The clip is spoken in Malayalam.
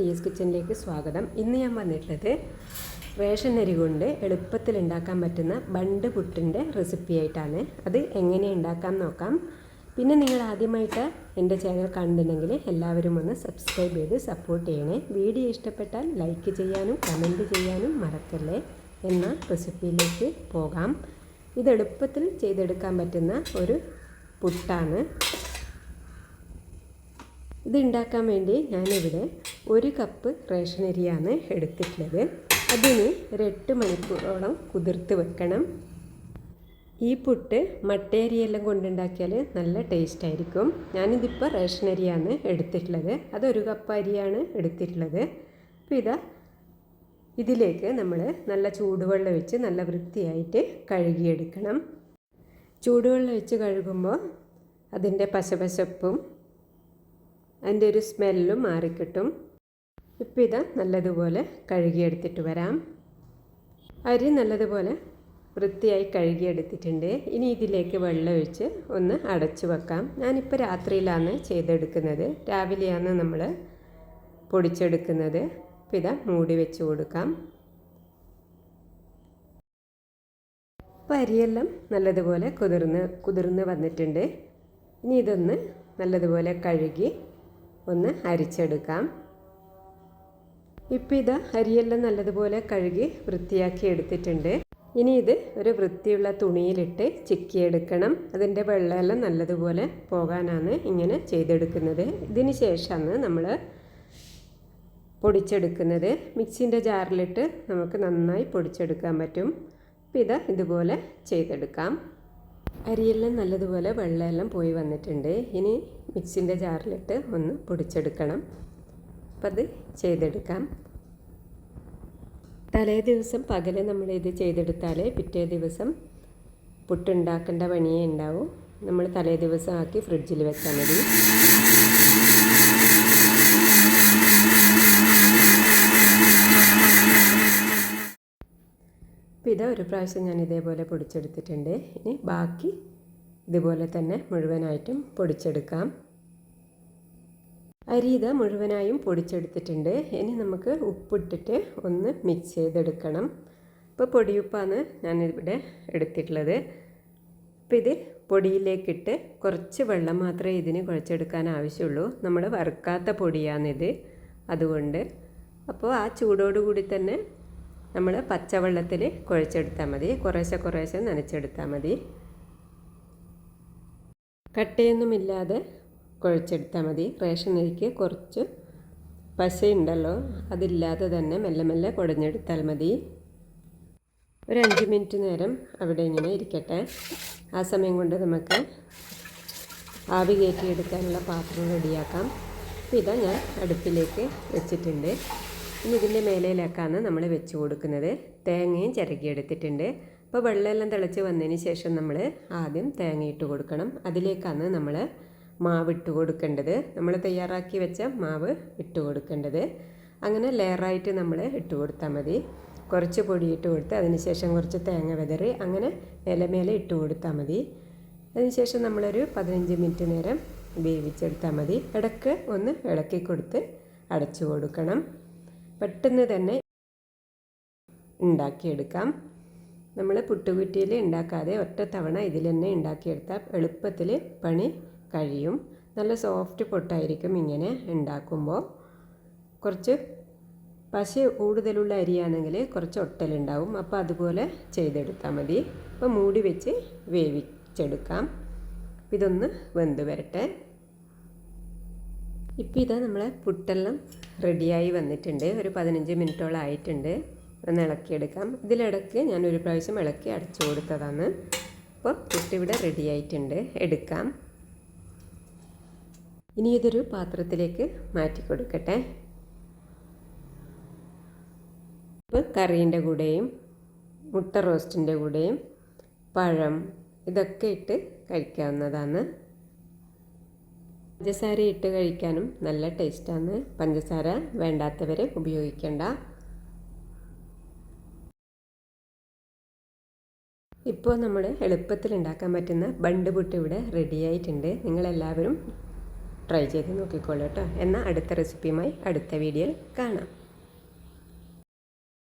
ലിയസ് കിച്ചണിലേക്ക് സ്വാഗതം. ഇന്ന് ഞാൻ വന്നിട്ടുള്ളത് റേഷൻ അരി കൊണ്ട് എളുപ്പത്തിൽ ഉണ്ടാക്കാൻ പറ്റുന്ന ബണ്ട് പുട്ടിൻ്റെ റെസിപ്പി ആയിട്ടാണ്. അത് എങ്ങനെ ഉണ്ടാക്കാം നോക്കാം. പിന്നെ നിങ്ങൾ ആദ്യമായിട്ട് എൻ്റെ ചാനൽ കണ്ടിട്ടുണ്ടെങ്കിൽ എല്ലാവരും ഒന്ന് സബ്സ്ക്രൈബ് ചെയ്ത് സപ്പോർട്ട് ചെയ്യണേ. വീഡിയോ ഇഷ്ടപ്പെട്ടാൽ ലൈക്ക് ചെയ്യാനും കമൻറ്റ് ചെയ്യാനും മറക്കല്ലേ. എന്ന റെസിപ്പിയിലേക്ക് പോകാം. ഇത് എളുപ്പത്തിൽ ചെയ്തെടുക്കാൻ പറ്റുന്ന ഒരു പുട്ടാണ്. ഇത് ഉണ്ടാക്കാൻ വേണ്ടി ഞാനിവിടെ 1 കപ്പ് റേഷൻ അരിയാണ് എടുത്തിട്ടുള്ളത്. അതിന് ഒരു 8 മണിക്കൂറോളം കുതിർത്ത് വെക്കണം. ഈ പുട്ട് മട്ടയരിയെല്ലാം കൊണ്ടുണ്ടാക്കിയാൽ നല്ല ടേസ്റ്റ് ആയിരിക്കും. ഞാനിതിപ്പോൾ റേഷൻ അരിയാണ് എടുത്തിട്ടുള്ളത്. അത് 1 കപ്പ് അരിയാണ് എടുത്തിട്ടുള്ളത്. അപ്പോൾ ഇതിലേക്ക് നമ്മൾ നല്ല ചൂടുവെള്ളം വെച്ച് നല്ല വൃത്തിയായിട്ട് കഴുകിയെടുക്കണം. ചൂടുവെള്ളം വെച്ച് കഴുകുമ്പോൾ അതിൻ്റെ പശപശപ്പും അതിൻ്റെ ഒരു സ്മെല്ലും മാറിക്കിട്ടും. ഇപ്പോൾ നല്ലതുപോലെ കഴുകിയെടുത്തിട്ട് വരാം. അരി നല്ലതുപോലെ വൃത്തിയായി കഴുകിയെടുത്തിട്ടുണ്ട്. ഇനി ഇതിലേക്ക് വെള്ളം ഒഴിച്ച് ഒന്ന് അടച്ചു വെക്കാം. ഞാനിപ്പോൾ രാത്രിയിലാണ് ചെയ്തെടുക്കുന്നത്. രാവിലെയാണ് നമ്മൾ പൊടിച്ചെടുക്കുന്നത്. ഇപ്പോൾ മൂടി വെച്ച് കൊടുക്കാം. ഇപ്പോൾ അരിയെല്ലാം നല്ലതുപോലെ കുതിർന്ന് വന്നിട്ടുണ്ട്. ഇനി ഇതൊന്ന് നല്ലതുപോലെ കഴുകി ഒന്ന് അരിച്ചെടുക്കാം. ഇപ്പോൾ അരിയെല്ലാം നല്ലതുപോലെ കഴുകി വൃത്തിയാക്കി എടുത്തിട്ടുണ്ട്. ഇനി ഇത് ഒരു വൃത്തിയുള്ള തുണിയിലിട്ട് ചിക്കിയെടുക്കണം. അതിൻ്റെ വെള്ളമെല്ലാം നല്ലതുപോലെ പോകാനാണ് ഇങ്ങനെ ചെയ്തെടുക്കുന്നത്. ഇതിന് ശേഷമാണ് നമ്മൾ പൊടിച്ചെടുക്കുന്നത്. മിക്സിൻ്റെ ജാറിലിട്ട് നമുക്ക് നന്നായി പൊടിച്ചെടുക്കാൻ പറ്റും. ഇപ്പോൾ ഇതുപോലെ ചെയ്തെടുക്കാം. അരിയെല്ലാം നല്ലതുപോലെ വെള്ളമെല്ലാം പോയി വന്നിട്ടുണ്ട്. ഇനി മിക്സിൻ്റെ ജാറിലിട്ട് ഒന്ന് പൊടിച്ചെടുക്കണം. അപ്പം അത് ചെയ്തെടുക്കാം. തലേ ദിവസം പകൽ നമ്മളിത് ചെയ്തെടുത്താൽ പിറ്റേ ദിവസം പുട്ടുണ്ടാക്കേണ്ട പണിയേ ഉണ്ടാവും. നമ്മൾ തലേ ദിവസം ആക്കി ഫ്രിഡ്ജിൽ വെച്ചാൽ മതി. അപ്പോൾ ഒരു പ്രാവശ്യം ഞാൻ ഇതേപോലെ പൊടിച്ചെടുത്തിട്ടുണ്ട്. ഇനി ബാക്കി ഇതുപോലെ തന്നെ മുഴുവനായിട്ടും പൊടിച്ചെടുക്കാം. അരി മുഴുവനായും പൊടിച്ചെടുത്തിട്ടുണ്ട്. ഇനി നമുക്ക് ഉപ്പിട്ടിട്ട് ഒന്ന് മിക്സ് ചെയ്തെടുക്കണം. ഇപ്പോൾ പൊടിയുപ്പാണ് ഞാനിവിടെ എടുത്തിട്ടുള്ളത്. അപ്പോൾ ഇത് പൊടിയിലേക്കിട്ട് കുറച്ച് വെള്ളം മാത്രമേ ഇതിന് കുഴച്ചെടുക്കാൻ ആവശ്യമുള്ളൂ. നമ്മൾ വറുക്കാത്ത പൊടിയാണിത്, അതുകൊണ്ട്. അപ്പോൾ ആ ചൂടോടുകൂടി തന്നെ നമ്മൾ പച്ചവെള്ളത്തിൽ കുഴച്ചെടുത്താൽ മതി. കുറേശ്ശെ നനച്ചെടുത്താൽ മതി. കട്ടയൊന്നുമില്ലാതെ കുഴച്ചെടുത്താൽ മതി. റേഷൻ അരിക്ക് കുറച്ച് പശയുണ്ടല്ലോ, അതില്ലാതെ തന്നെ മെല്ലെ മെല്ലെ കുഴഞ്ഞെടുത്താൽ മതി. ഒരു 5 മിനിറ്റ് നേരം അവിടെ ഇങ്ങനെ ഇരിക്കട്ടെ. ആ സമയം കൊണ്ട് നമുക്ക് ആവി കയറ്റിയെടുക്കാനുള്ള പാത്രം റെഡിയാക്കാം. അപ്പോൾ ഞാൻ അടുപ്പിലേക്ക് വെച്ചിട്ടുണ്ട്. ഇനി ഇതിൻ്റെ മേലയിലേക്കാണ് നമ്മൾ വെച്ച് കൊടുക്കുന്നത്. തേങ്ങയും ചിരകിയെടുത്തിട്ടുണ്ട്. അപ്പോൾ വെള്ളമെല്ലാം തിളച്ച് വന്നതിന് ശേഷം നമ്മൾ ആദ്യം തേങ്ങ ഇട്ട് കൊടുക്കണം. അതിലേക്കാണ് നമ്മൾ മാവ് ഇട്ട് കൊടുക്കേണ്ടത്. നമ്മൾ തയ്യാറാക്കി വെച്ച മാവ് ഇട്ട് കൊടുക്കേണ്ടത്. അങ്ങനെ ലെയറായിട്ട് നമ്മൾ ഇട്ട് കൊടുത്താൽ മതി. കുറച്ച് പൊടി ഇട്ട് കൊടുത്ത് അതിനുശേഷം കുറച്ച് തേങ്ങ വിതറി അങ്ങനെ മേലെ ഇട്ട് കൊടുത്താൽ മതി. അതിനുശേഷം നമ്മളൊരു 15 മിനിറ്റ് നേരം വേവിച്ചെടുത്താൽ മതി. ഇടയ്ക്ക് ഒന്ന് ഇളക്കി കൊടുത്ത് അടച്ചു കൊടുക്കണം. പെട്ടെന്ന് തന്നെ ഉണ്ടാക്കിയെടുക്കാം. നമ്മൾ പുട്ടുകുറ്റിയിൽ ഉണ്ടാക്കാതെ ഒറ്റ തവണ ഇതിൽ തന്നെ ഉണ്ടാക്കിയെടുത്താൽ എളുപ്പത്തിൽ പണി കഴിയും. നല്ല സോഫ്റ്റ് പൊട്ടായിരിക്കും ഇങ്ങനെ ഉണ്ടാക്കുമ്പോൾ. കുറച്ച് പശ കൂടുതലുള്ള അരിയാണെങ്കിൽ കുറച്ച് ഒട്ടലുണ്ടാവും. അപ്പോൾ അതുപോലെ ചെയ്തെടുത്താൽ മതി. അപ്പോൾ മൂടി വെച്ച് വേവിച്ചെടുക്കാം. ഇതൊന്ന് വെന്ത് വരട്ടെ. ഇപ്പോൾ നമ്മളെ പുട്ടെല്ലാം റെഡിയായി വന്നിട്ടുണ്ട്. ഒരു 15 മിനിറ്റോളം ആയിട്ടുണ്ട്. ഒന്ന് ഇളക്കിയെടുക്കാം. ഇതിലിടയ്ക്ക് ഞാൻ ഒരു പ്രാവശ്യം ഇളക്കി അടച്ചു കൊടുത്തതാണ്. അപ്പോൾ പുട്ടിവിടെ റെഡിയായിട്ടുണ്ട്. എടുക്കാം. ഇനി ഇതൊരു പാത്രത്തിലേക്ക് മാറ്റി കൊടുക്കട്ടെ. ഇപ്പോൾ കറീൻ്റെ കൂടെയും മുട്ട റോസ്റ്റിൻ്റെ കൂടെയും പഴം ഇതൊക്കെ ഇട്ട് കഴിക്കാവുന്നതാണ്. പഞ്ചസാര ഇട്ട് കഴിക്കാനും നല്ല ടേസ്റ്റാണ്. പഞ്ചസാര വേണ്ടാത്തവർ ഉപയോഗിക്കേണ്ട. ഇപ്പോൾ നമ്മൾ എളുപ്പത്തിൽ ഉണ്ടാക്കാൻ പറ്റുന്ന ബണ്ട് പുട്ട് ഇവിടെ റെഡിയായിട്ടുണ്ട്. നിങ്ങളെല്ലാവരും ട്രൈ ചെയ്ത് നോക്കിക്കോളൂ കേട്ടോ. എന്നാൽ അടുത്ത റെസിപ്പിയുമായി അടുത്ത വീഡിയോയിൽ കാണാം.